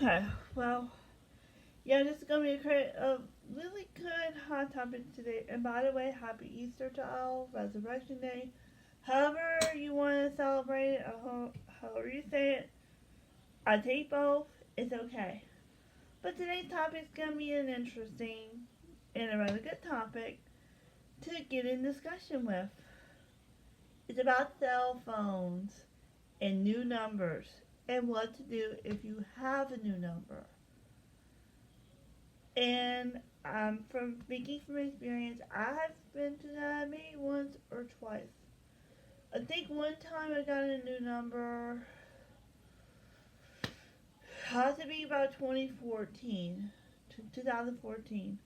Okay, well, yeah, this is gonna be a really good hot topic today. And by the way, happy Easter to all, Resurrection Day. However you want to celebrate it, or however you say it, I take both. It's okay. But today's topic is gonna be an interesting and a rather good topic to get in discussion with. It's about cell phones and new numbers and what to do if you have a new number. And from speaking from experience, I have been to that maybe once or twice. I think one time I got a new number, had to be about 2014, 2014,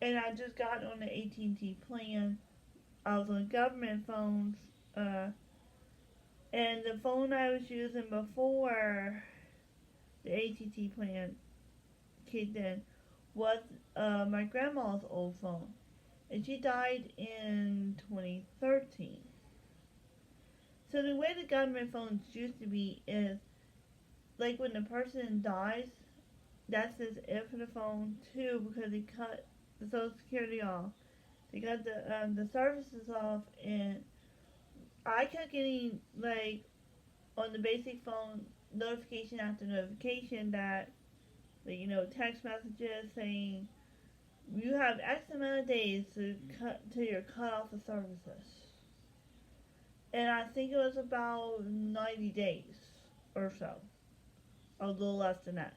and I just got on the AT&T plan. I was on government phones, uh, and the phone I was using before the AT&T plan kicked in was my grandma's old phone, and she died in 2013. So the way the government phones used to be is like when the person dies, that's as if for the phone too because they cut the Social Security off, they got the services off, and I kept getting like on the basic phone notification after notification that like, text messages saying you have X amount of days to cut till you're cut off the services. And I think it was about 90 days or so, a little less than that.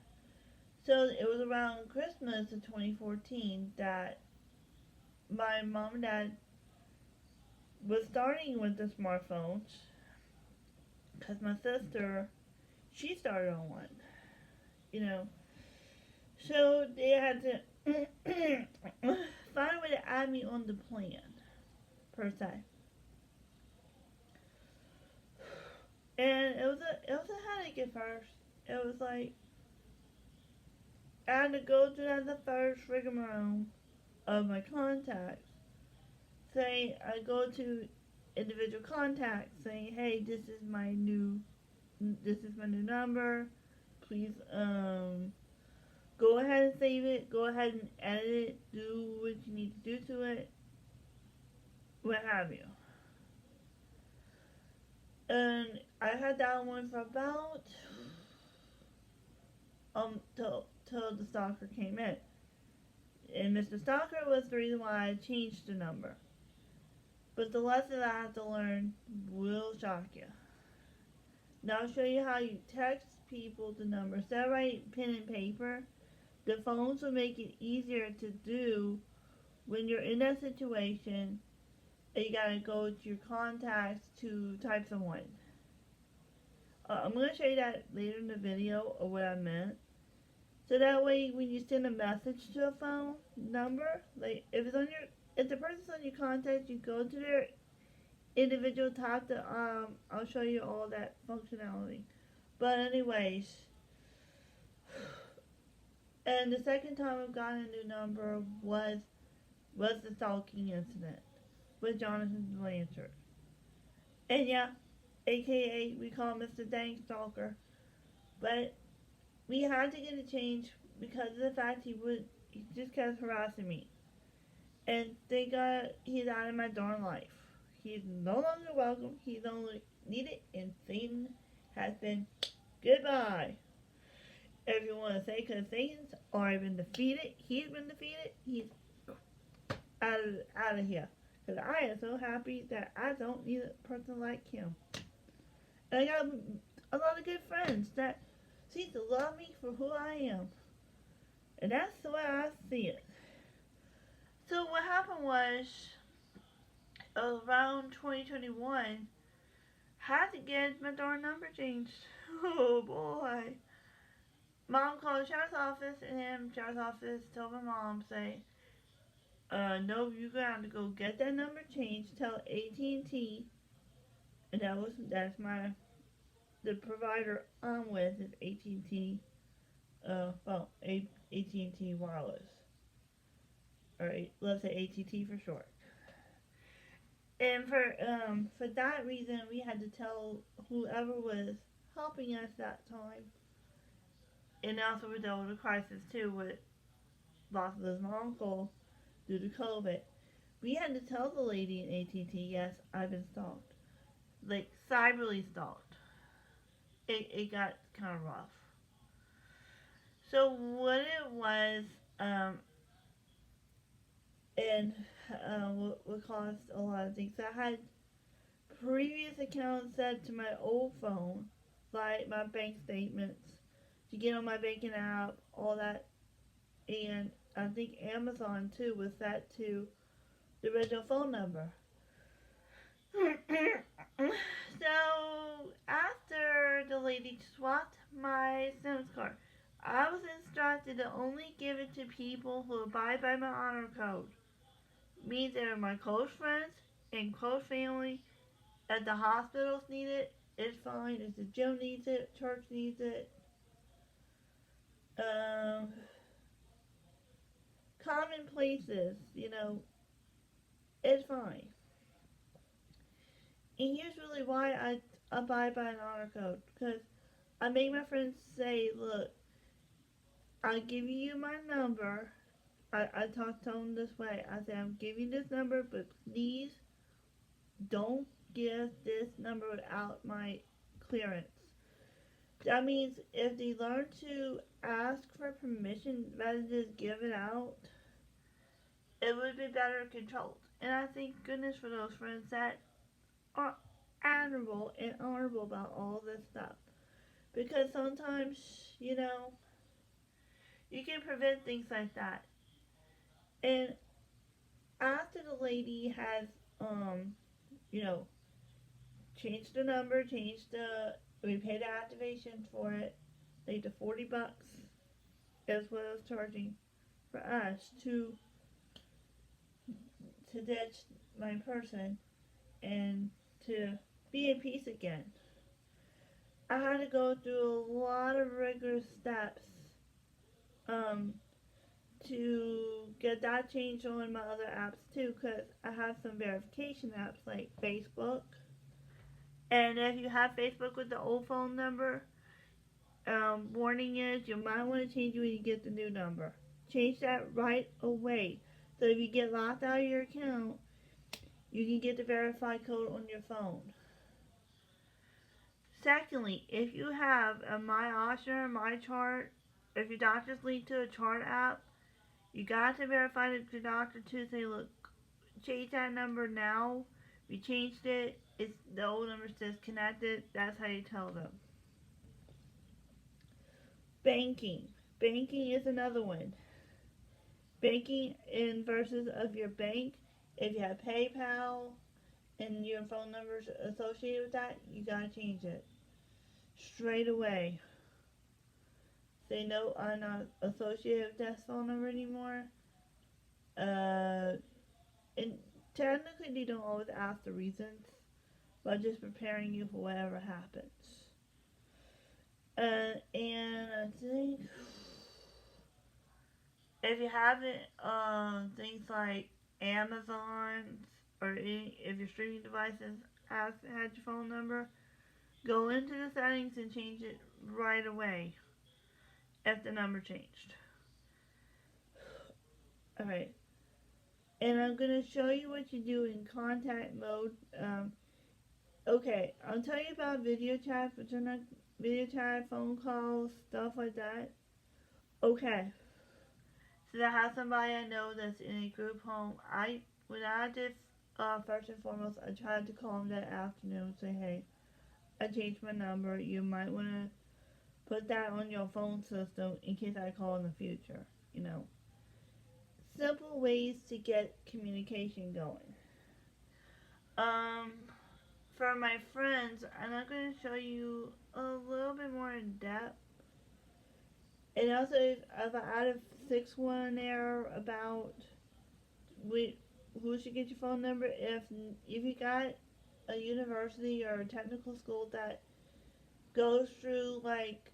So it was around Christmas of 2014 that my mom and dad was starting with the smartphones because my sister, she started on one, you know. So they had to find a way to add me on the plan, per se. And it was a headache at first. It was like I had to go through the first rigmarole of my contacts. Say I go to individual contacts saying, "Hey, this is my new number. Please go ahead and save it. Go ahead and edit it. Do what you need to do to it. What have you." And I had that one for about till the stalker came in. And Mr. Stalker was the reason why I changed the number. But the lesson I have to learn will shock you. Now I'll show you how you text people the number. Instead of writing pen and paper, the phones will make it easier to do when you're in that situation and you gotta go to your contacts to type someone. I'm gonna show you that later in the video of what I meant. So that way, when you send a message to a phone number, like if the person's on your contacts, you go to their individual tab. I'll show you all that functionality. But anyways, and the second time I've gotten a new number was the stalking incident with Jonathan Blanchard. And yeah, AKA we call him Mr. Dang Stalker. But we had to get a change because of the fact he just kept harassing me. And thank God he's out of my darn life. He's no longer welcome. He's only needed, and Satan has been goodbye. If you want to say, because Satan's already been defeated, he's been defeated. He's out of here. Because I am so happy that I don't need a person like him. And I got a lot of good friends that seem to love me for who I am. And that's the way I see it. So what happened was, around 2021, had to get my darn number changed. Oh boy. Mom called the sheriff's office, and then sheriff's office told my mom, say, no, you're gonna have to go get that number changed. Tell AT&T, and that's the provider I'm with is AT&T, AT&T Wireless, or let's say AT&T for short. And for that reason, we had to tell whoever was helping us that time And also with the older crisis too, with loss of my uncle due to COVID. We had to tell the lady in AT&T, yes, I've been stalked. Like, cyberly stalked. It got kind of rough. So what it was, um, and what caused a lot of things. I had previous accounts set to my old phone, like my bank statements, to get on my banking app, all that, and I think Amazon too was set to the original phone number. So after the lady swapped my SIM card, I was instructed to only give it to people who abide by my honor code. Means they're my close friends and close family. If the hospitals need it, it's fine. If the gym needs it, church needs it. Um, Common places, it's fine. And here's really why I abide by an honor code. Because I make my friends say, look, I'll give you my number. I talk to them this way. I say, I'm giving you this number, but please don't give this number without my clearance. That means if they learn to ask for permission rather than just give it out, it would be better controlled. And I thank goodness for those friends that are admirable and honorable about all this stuff. Because sometimes, you can prevent things like that. And after the lady has, you know, changed the number, we paid the activation for it, like the $40 is what I was charging for us to ditch my person and to be at peace again. I had to go through a lot of rigorous steps um, to get that changed on my other apps too, because I have some verification apps like Facebook. And if you have Facebook with the old phone number, warning is you might want to change it when you get the new number. Change that right away. So if you get locked out of your account, you can get the verified code on your phone. Secondly, if you have a My Osher, My Chart, if your doctor's linked to a chart app, you got to verify that your doctor to say, look, change that number now. We changed it. It's the old number says connected. That's how you tell them. Banking. Banking is another one. Banking in versus of your bank. If you have PayPal and your phone number's associated with that, you gotta change it straight away. Say no, I'm not associated with that phone number anymore. And technically, they don't always ask the reasons, but just preparing you for whatever happens. And I think if you haven't, things like Amazon or if your streaming devices has had your phone number, go into the settings and change it right away if the number changed. Alright, and I'm going to show you what you do in contact mode. Okay, I'll tell you about video chat, video chat, phone calls, stuff like that. Okay, so I have somebody I know that's in a group home. When I did first and foremost, I tried to call them that afternoon and say, hey, I changed my number. You might want to put that on your phone system in case I call in the future. Simple ways to get communication going. For my friends, I'm not going to show you a little bit more in depth. And also, I've added 6-1 there about who should get your phone number if you got a university or a technical school that goes through like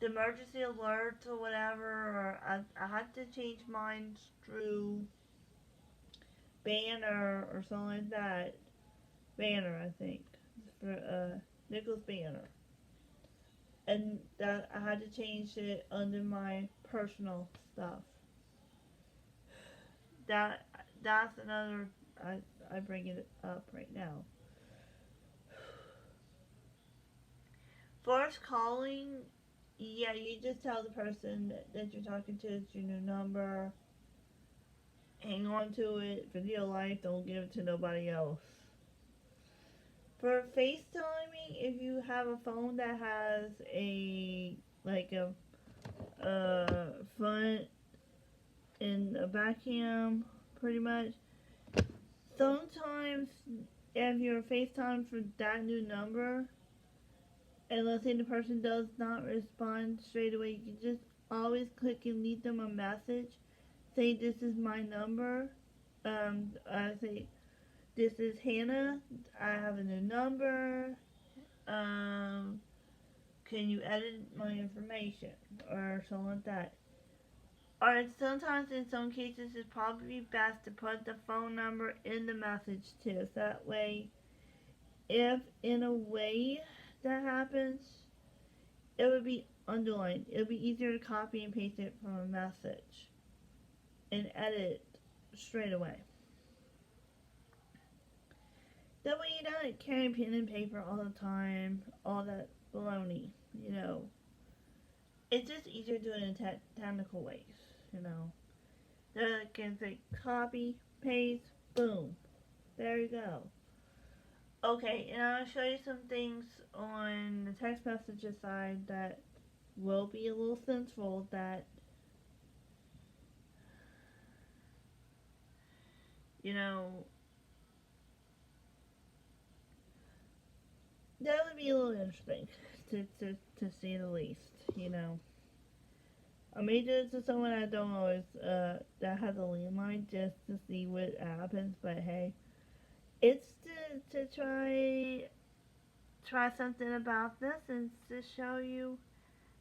the emergency alerts or whatever, or I had to change mine through Banner or something like that. Banner, I think, for Nicholas Banner. and that I had to change it under my personal stuff. That that's another. I bring it up right now. First calling, yeah, you just tell the person that you're talking to it's your new number. Hang on to it for dear life. Don't give it to nobody else. For FaceTiming, if you have a phone that has a like a front and a back cam, pretty much. Sometimes, if you're FaceTime for that new number, and let's say the person does not respond straight away, you can just always click and leave them a message. Say, this is my number. I say, this is Hannah. I have a new number. Um, can you edit my information? Or something like that. Or sometimes, in some cases, it's probably best to put the phone number in the message too. So that way, if in a way that happens, it would be underlined. It would be easier to copy and paste it from a message and edit straight away. That way you don't carry pen and paper all the time, all that baloney, you know. It's just easier doing it in technical ways, you know. Then I can say copy, paste, boom. There you go. Okay, and I'll show you some things on the text messages side that will be a little sensible that, you know, that would be a little interesting to say the least, you know. I may do it to someone I don't always, that has a landline just to see what happens, but hey, it's to try something about this and to show you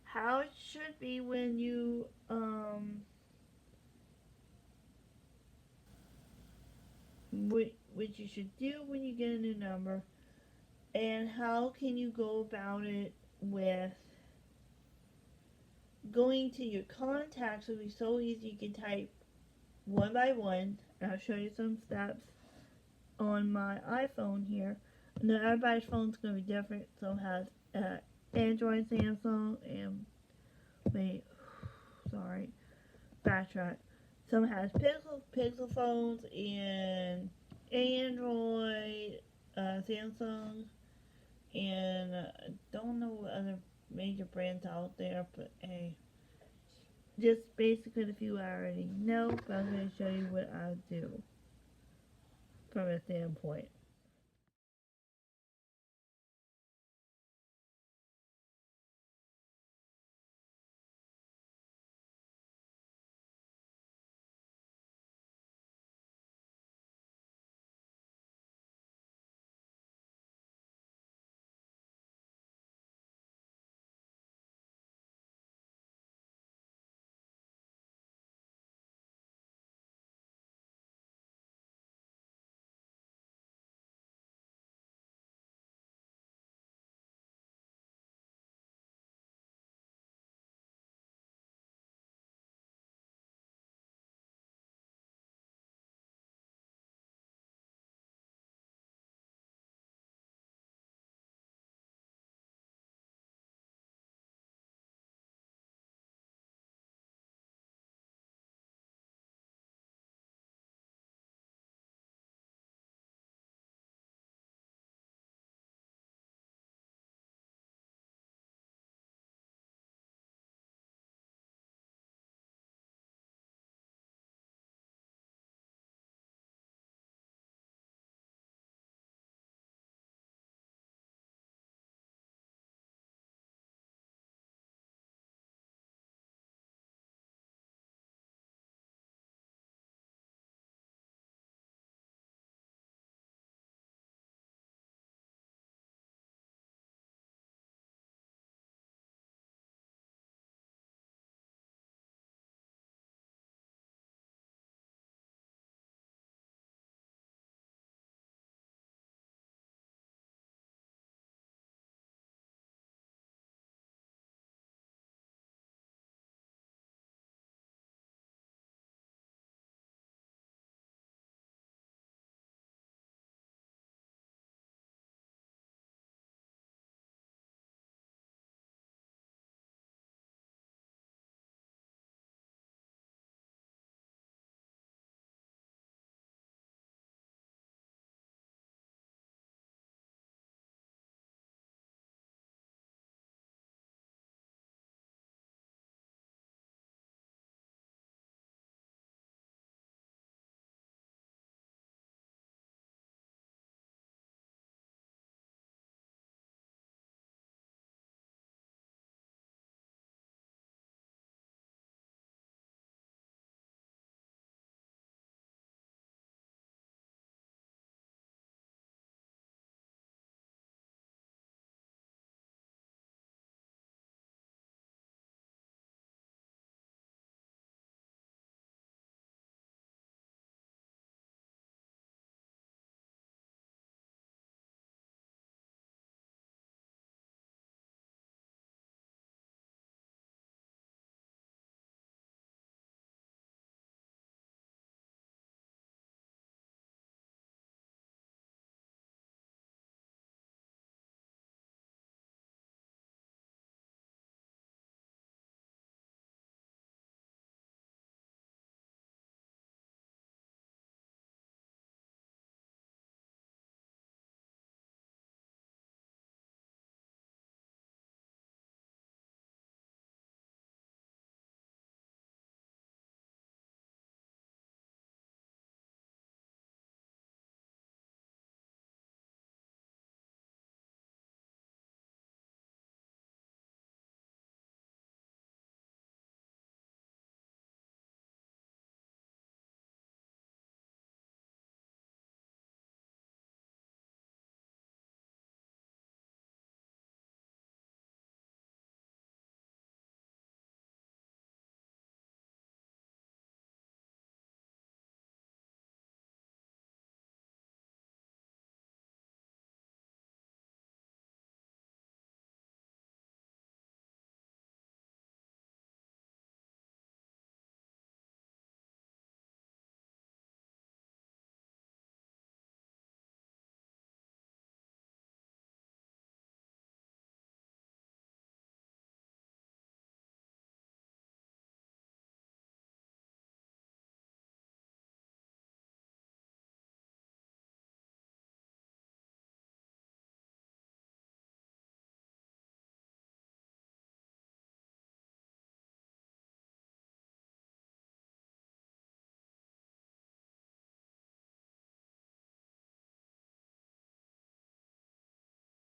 how it should be when you, what you should do when you get a new number, and how can you go about it with going to your contacts. Would be so easy. You can type one by one, and I'll show you some steps on my iPhone here. Now everybody's phone's gonna be different. Some has Android, Samsung, and wait, sorry, backtrack. Some has Pixel phones and Android, Samsung, and I don't know what other major brands out there, but hey, just basically the few I already know. But I'm going to show you what I do from a standpoint.